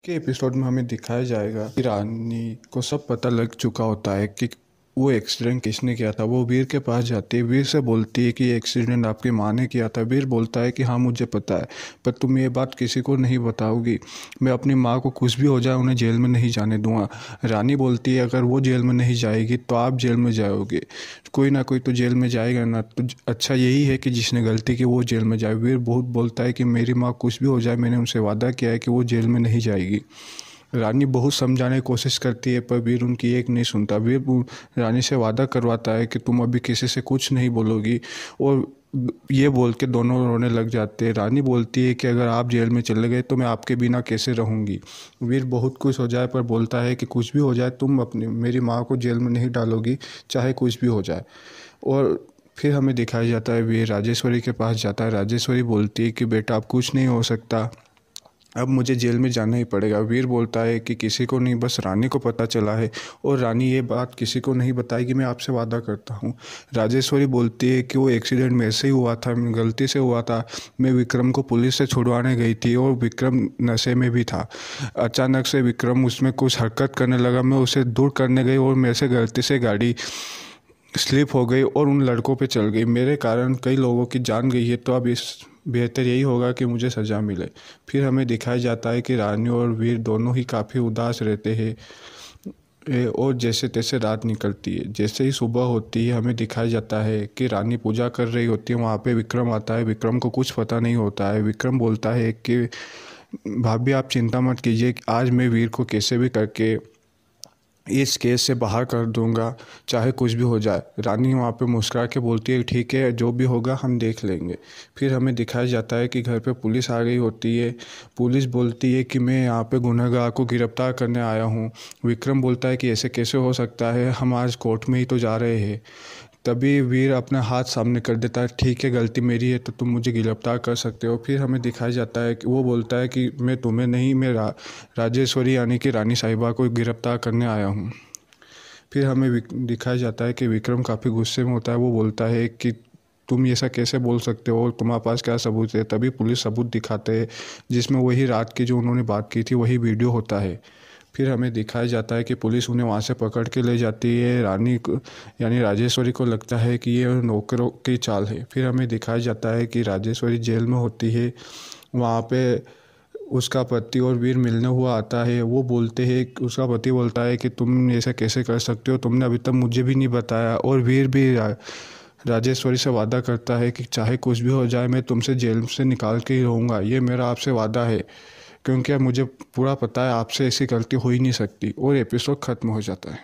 के एपिसोड में हमें दिखाया जाएगा कि रानी को सब पता लग चुका होता है कि वो एक्सीडेंट किसने किया था। वो वीर के पास जाती है, वीर से बोलती है कि ये एक्सीडेंट आपकी माँ ने किया था। वीर बोलता है कि हाँ मुझे पता है, पर तुम ये बात किसी को नहीं बताओगी। मैं अपनी माँ को कुछ भी हो जाए उन्हें जेल में नहीं जाने दूंगा। रानी बोलती है अगर वो जेल में नहीं जाएगी तो आप जेल में जाओगे, कोई ना कोई तो जेल में जाएगा ना, तो अच्छा यही है कि जिसने गलती की वो जेल में जाए। वीर बहुत बोलता है कि मेरी माँ कुछ भी हो जाए, मैंने उनसे वादा किया है कि वो जेल में नहीं जाएगी। रानी बहुत समझाने की कोशिश करती है पर वीर उनकी एक नहीं सुनता। वीर रानी से वादा करवाता है कि तुम अभी किसी से कुछ नहीं बोलोगी, और ये बोल के दोनों रोने लग जाते हैं। रानी बोलती है कि अगर आप जेल में चले गए तो मैं आपके बिना कैसे रहूँगी। वीर बहुत खुश हो जाए पर बोलता है कि कुछ भी हो जाए तुम अपनी मेरी माँ को जेल में नहीं डालोगी, चाहे कुछ भी हो जाए। और फिर हमें दिखाया जाता है वीर राजेश्वरी के पास जाता है। राजेश्वरी बोलती है कि बेटा अब कुछ नहीं हो सकता, अब मुझे जेल में जाना ही पड़ेगा। वीर बोलता है कि किसी को नहीं, बस रानी को पता चला है और रानी ये बात किसी को नहीं बताएगी, मैं आपसे वादा करता हूँ। राजेश्वरी बोलती है कि वो एक्सीडेंट मेरे से ही हुआ था, गलती से हुआ था। मैं विक्रम को पुलिस से छुड़वाने गई थी और विक्रम नशे में भी था। अचानक से विक्रम उसमें कुछ हरकत करने लगा, मैं उसे दूर करने गई और मेरे से गलती से गाड़ी स्लिप हो गई और उन लड़कों पे चल गई। मेरे कारण कई लोगों की जान गई है, तो अब इस बेहतर यही होगा कि मुझे सज़ा मिले। फिर हमें दिखाया जाता है कि रानी और वीर दोनों ही काफ़ी उदास रहते हैं और जैसे तैसे रात निकलती है। जैसे ही सुबह होती है हमें दिखाया जाता है कि रानी पूजा कर रही होती है, वहाँ पे विक्रम आता है। विक्रम को कुछ पता नहीं होता है। विक्रम बोलता है कि भाभी आप चिंता मत कीजिए, आज मैं वीर को कैसे भी करके इस केस से बाहर कर दूंगा, चाहे कुछ भी हो जाए। रानी वहाँ पे मुस्कुरा के बोलती है ठीक है जो भी होगा हम देख लेंगे। फिर हमें दिखाया जाता है कि घर पे पुलिस आ गई होती है। पुलिस बोलती है कि मैं यहाँ पे गुनहगार को गिरफ्तार करने आया हूँ। विक्रम बोलता है कि ऐसे कैसे हो सकता है, हम आज कोर्ट में ही तो जा रहे हैं। तभी वीर अपना हाथ सामने कर देता है, ठीक है गलती मेरी है तो तुम मुझे गिरफ्तार कर सकते हो। फिर हमें दिखाया जाता है कि वो बोलता है कि मैं तुम्हें नहीं, मैं राजेश्वरी यानी कि रानी साहिबा को गिरफ्तार करने आया हूँ। फिर हमें दिखाया जाता है कि विक्रम काफ़ी गुस्से में होता है। वो बोलता है कि तुम ऐसा कैसे बोल सकते हो, तुम्हारे पास क्या सबूत है। तभी पुलिस सबूत दिखाते हैं जिसमें वही रात की जो उन्होंने बात की थी वही वीडियो होता है। फिर हमें दिखाया जाता है कि पुलिस उन्हें वहाँ से पकड़ के ले जाती है। रानी को यानी राजेश्वरी को लगता है कि ये नौकरों की चाल है। फिर हमें दिखाया जाता है कि राजेश्वरी जेल में होती है, वहाँ पे उसका पति और वीर मिलने हुआ आता है। वो बोलते हैं, उसका पति बोलता है कि तुम ऐसा कैसे कर सकते हो, तुमने अभी तक मुझे भी नहीं बताया। और वीर भी राजेश्वरी से वादा करता है कि चाहे कुछ भी हो जाए मैं तुमसे जेल से निकाल के ही रहूँगा, ये मेरा आपसे वादा है, क्योंकि अब मुझे पूरा पता है आपसे ऐसी गलती हो ही नहीं सकती। और एपिसोड ख़त्म हो जाता है।